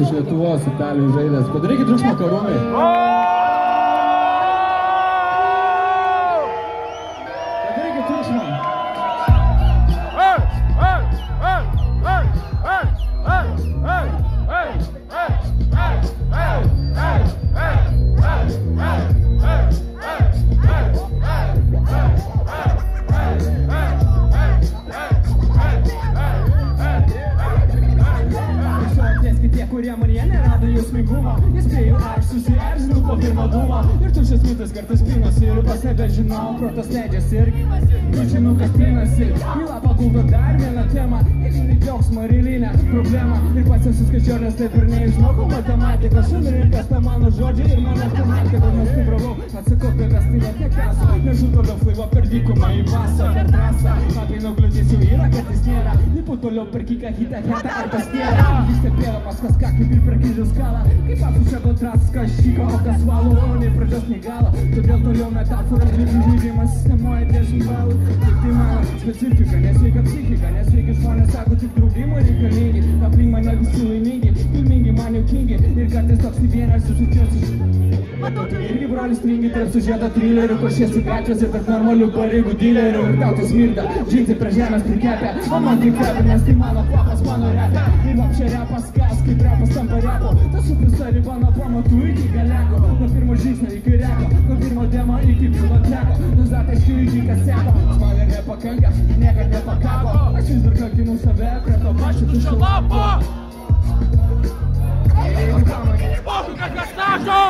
Iš Lietuvos Italijų žaidęs. Padarykit triukšmą karūnai. Padarykit triukšmą. Kurie manyje nerado jausmingumo, įspėjau aš susierzinu po pirmo dūmo. Ir tuščias mitas kartais pinasi ir pas save žinau, protas leidžiasi irgi tušinukas pinasi. Į lapą guldo dar vieną temą, ir džiaugsmo ir eilinę problemą. Ir pats esu skaičiuolis, taip ir neišmokau matematikos. Šimrikas ta mano žodžiai ir mano tematika. Nes stipravau, atsakau tavęs, tai net nekaso. Nežu toliau laivo per dykumą į vasą, per trasą. Apeinu kliūtis jau yra, kad jis nėra. Lipu toliau per kiką hitą, hetą ar pastėrą. Jis stebėjo paskas ką kaip ir per kryžių skalą. Kaip apsučia kontrastas, kas šyko, o kas valo, o nei pradžios nei galo. Todėl toliau metaforas, žaidžių žaidimas sistemoja 10 balų. Tik tai mano specifika, nesveika psichika, nesveiki žmonės sako tik draugimo reikalingi. Aplink mane visi laimingi, kilmingi, man juokingi. Ir kartais toks į vieną susitiesi. Matau, tu irgi brolis stringi tarp sužėto trilerių, košiesi gatvėse tarp normalių pareigų dilerių. Ir tau tai smirda, džinsai prie žemės prikepę. O man tai kvepia, nes tai mano kvapas, mano repė. Ir apšia repas kas, kaip repas tampa repo. Tas suprisa riba nuo pamatų iki galeko. Nuo pirmo žingsnio iki reko, nuo pirmo demo iki piloteko. Nuzataiškiu iki kaseko, man ir nepakanka, niekad nepakako. Aš vis dar kankinu save prie to pačio tuščio lapo. Pochu, kad kas našo!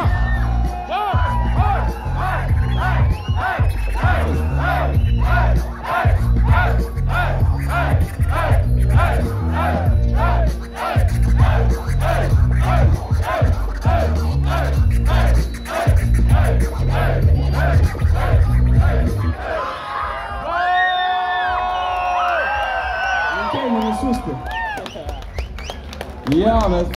Ja, mes